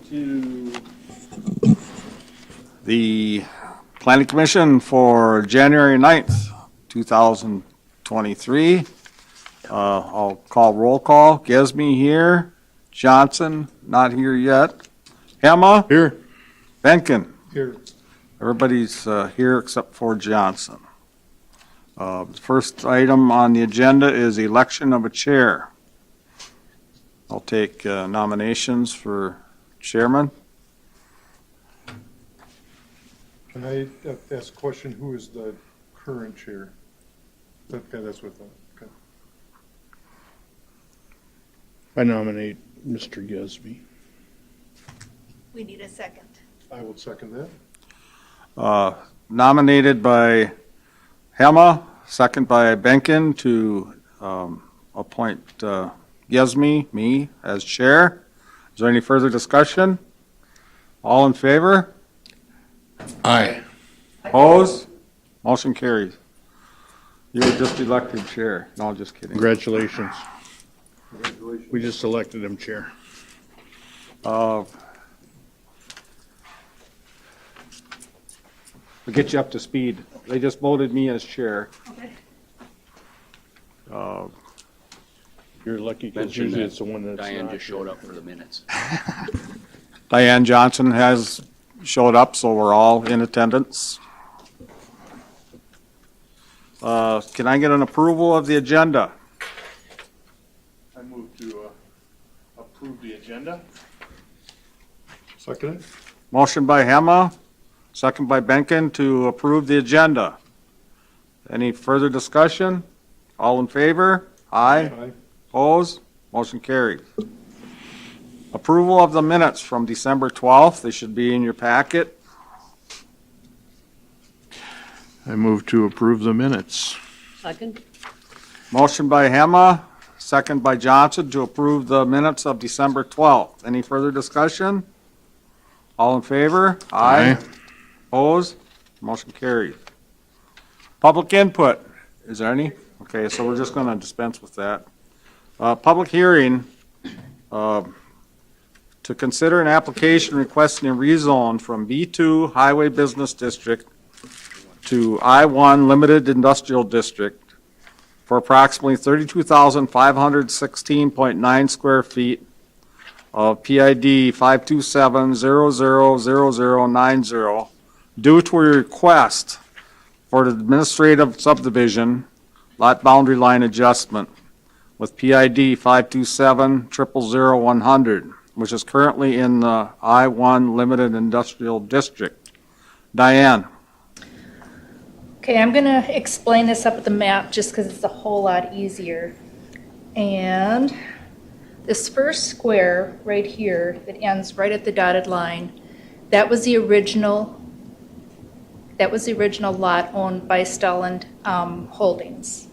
to the Planning Commission for January 9th, 2023. I'll call roll call. Gesme here. Johnson, not here yet. Hema? Here. Benkin? Here. Everybody's here except for Johnson. The first item on the agenda is election of a chair. I'll take nominations for chairman. Can I ask a question? Who is the current chair? Okay, that's what I thought. Okay. I nominate Mr. Gesme. We need a second. I will second that. Nominated by Hema, second by Benkin to appoint Gesme, me, as chair. Is there any further discussion? All in favor? Aye. Opposed? Motion carries. You were just elected chair. No, just kidding. Congratulations. Congratulations. We just elected him chair. We'll get you up to speed. They just voted me as chair. Okay. You're lucky because Mention usually that it's the one that's Diane not just showed up for the minutes. Diane Johnson has showed up, so we're all in attendance. Can I get an approval of the agenda? I move to approve the agenda. Second it? Motion by Hema, second by Benkin to approve the agenda. Any further discussion? All in favor? Aye. Aye. Opposed? Motion carries. Approval of the minutes from December 12th. They should be in your packet. I move to approve the minutes. Second? Motion by Hema, second by Johnson to approve the minutes of December 12th. Any further discussion? All in favor? Aye. Opposed? Motion carries. Public input. Is there any? Okay, so we're just going to dispense with that. Public hearing to consider an application requesting a rezone from B2 Highway Business District to I-1 Limited Industrial District for approximately 32,516.9 square feet of PID 527000090 due to a request for the administrative subdivision lot boundary line adjustment with PID 527000100, which is currently in the I-1 Limited Industrial District. Diane. Okay, I'm going to explain this up with the map just because it's a whole lot easier. And this first square right here that ends right at the dotted line, that was the original lot owned by Stelland Holdings.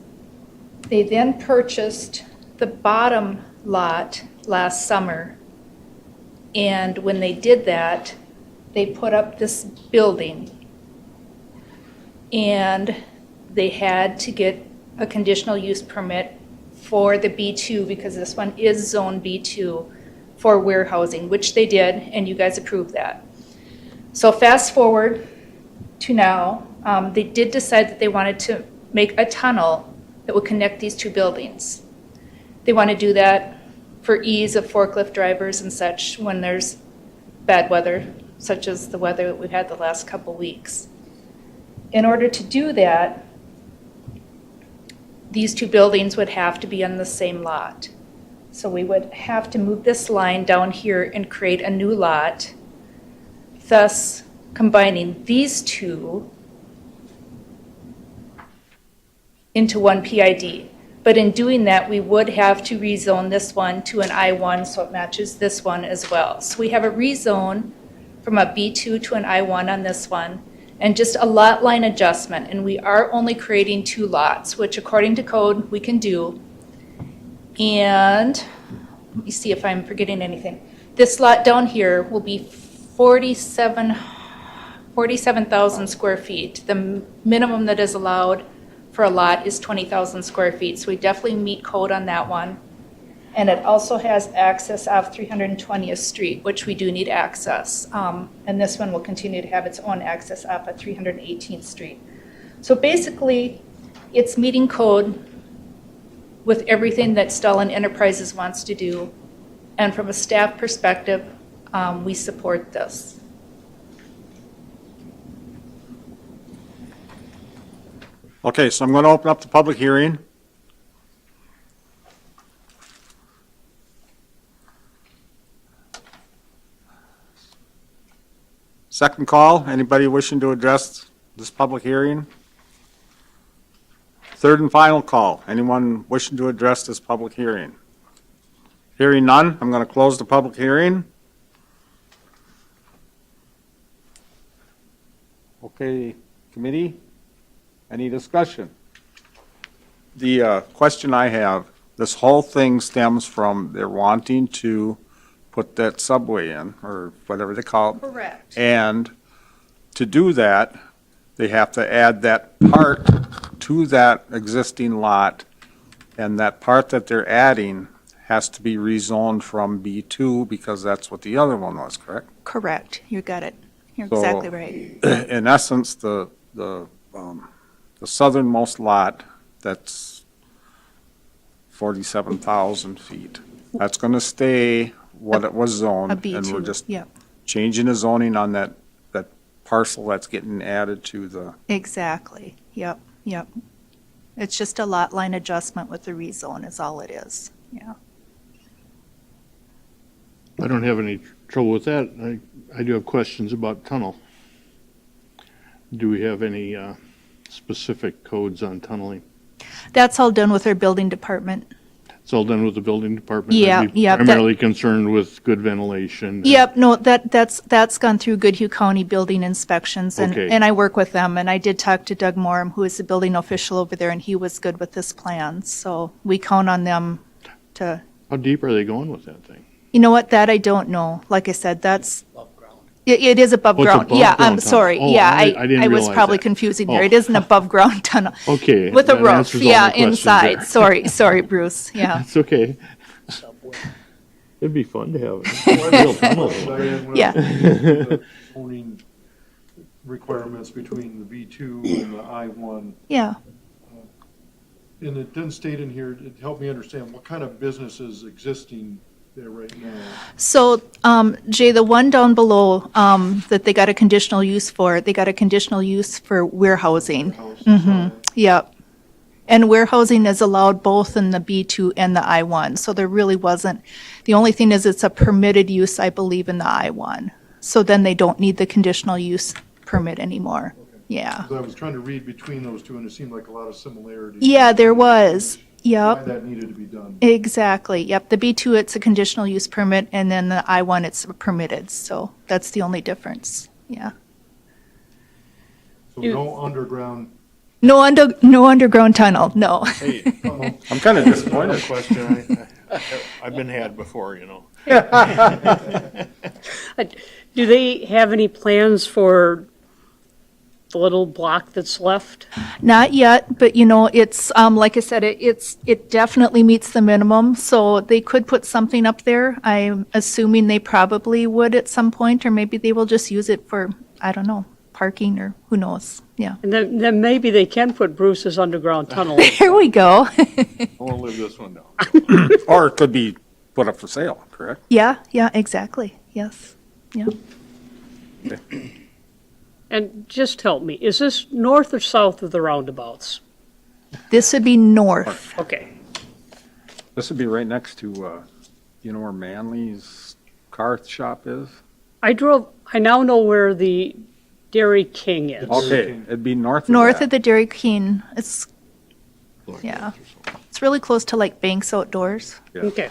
They then purchased the bottom lot last summer, and when they did that, they put up this building, and they had to get a conditional use permit for the B2 because this one is zone B2 for warehousing, which they did, and you guys approved that. So fast forward to now, they did decide that they wanted to make a tunnel that would connect these two buildings. They want to do that for ease of forklift drivers and such when there's bad weather, such as the weather that we've had the last couple weeks. In order to do that, these two buildings would have to be on the same lot. So we would have to move this line down here and create a new lot, thus combining these two into one PID. But in doing that, we would have to rezone this one to an I-1 so it matches this one as well. So we have a rezone from a B2 to an I-1 on this one, and just a lot line adjustment. And we are only creating two lots, which according to code, we can do. And let me see if I'm forgetting anything. This lot down here will be 47,000 square feet. The minimum that is allowed for a lot is 20,000 square feet. So we definitely meet code on that one. And it also has access off 320th Street, which we do need access. And this one will continue to have its own access off of 318th Street. So basically, it's meeting code with everything that Stullen Enterprises wants to do. And from a staff perspective, we support this. Okay, so I'm going to open up the public hearing. Second call, anybody wishing to address this public hearing? Third and final call, anyone wishing to address this public hearing? Hearing none, I'm going to close the public hearing. Okay, committee, any discussion? The question I have, this whole thing stems from they're wanting to put that subway in, or whatever they call it. Correct. And to do that, they have to add that part to that existing lot, and that part that they're adding has to be rezoned from B2 because that's what the other one was, correct? Correct, you got it. You're So- exactly right. In essence, the southernmost lot, that's 47,000 feet, that's going to stay what it was zoned. A And we're B2, just yeah, changing the zoning on that parcel that's getting added to the, exactly, yep, yep. It's just a lot line adjustment with the rezone is all it is, yeah. I don't have any trouble with that. I do have questions about tunnel. Do we have any specific codes on tunneling? That's all done with our building department. It's all done with the building department? Yeah, I'd be yeah, that- Primarily concerned with good ventilation. and- Yep, no, that's gone through Goodhue County building inspections, Okay. and I work with them, and I did talk to Doug Morum, who is the building official over there, and he was good with this plan, so we count on them to, How deep are they going with that thing? you know what, that I don't know, like I said, that's. It is above Oh, it's ground, above yeah, ground I'm tunnel. sorry, Oh, yeah, I didn't I was realize probably that. confusing there, Oh. it is an above ground tunnel. Okay. With a that roof, answers all my yeah, questions inside, there. sorry, Bruce, yeah. It's okay. It'd be fun to have a real tunnel. Diane, when Yeah. the zoning requirements between the B2 and the I1, Yeah, and it didn't state in here, it helped me understand what kind of business is existing there right now. so, Jay, the one down below, that they got a conditional use for, they got a conditional use for warehousing. House, Yep. And warehousing is allowed both in the B2 and the I1, so there really wasn't, the only thing is it's a permitted use, I believe, in the I1. So then they don't need the conditional use permit anymore. Yeah. So I was trying to read between those two, and it seemed like a lot of similarities. Yeah, there was. Why Yep. that needed to be done. Exactly. Yep. The B2, it's a conditional use permit, and then the I1, it's permitted. So that's the only difference. Yeah. So no underground No underground tunnel. No. Hey, tunnel. I'm kind of disappointed. another question. I've been had before, you know. Do they have any plans for the little block that's left? Not yet, but it's like I said, it definitely meets the minimum. So they could put something up there. I'm assuming they probably would at some point, or maybe they will just use it for, I don't know, parking or who knows. Yeah. And then maybe they can put Bruce's underground tunnel in. Here we go. I won't live this one down. Or it could be put up for sale, correct? Yeah. Yeah. Exactly. Yes. Yeah. And just help me, is this north or south of the roundabouts? This would be north. Okay, This would be right next to, you know where Manly's car shop is? I now know where the Dairy King is. Okay, it'd be north of North that. of the Dairy Queen. It's Yeah. It's really close to like Banks Outdoors. Yeah. Okay,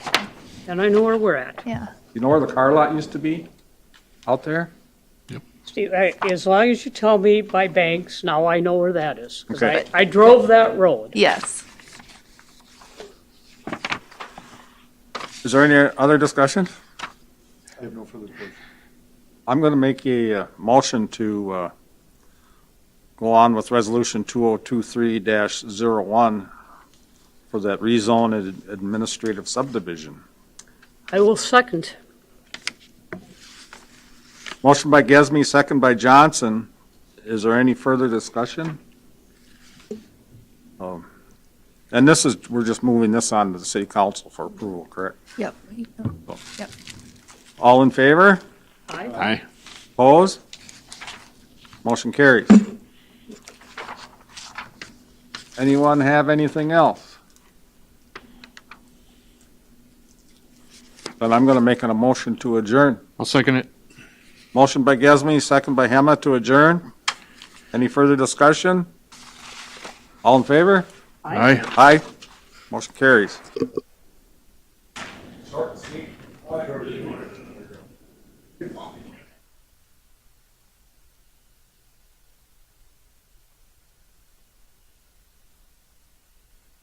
then I know where we're at. Yeah. You know where the car lot used to be? Out there? Steve, as long as you tell me by Banks, now I know where that is. 'Cause Okay. I drove that road. Yes. Is there any other discussion? I have no further questions. I'm going to make a motion to go on with Resolution 2023-01 for that rezone and administrative subdivision. I will second. Motion by Gesme, second by Johnson. Is there any further discussion? And this is, we're just moving this on to the city council for approval, correct? Yep. All in favor? Aye. Opposed? Motion carries. Anyone have anything else? Then I'm going to make a motion to adjourn. I'll second it. Motion by Gesme, second by Hema to adjourn. Any further discussion? All in favor? Aye. Aye. Motion carries. Short and sweet.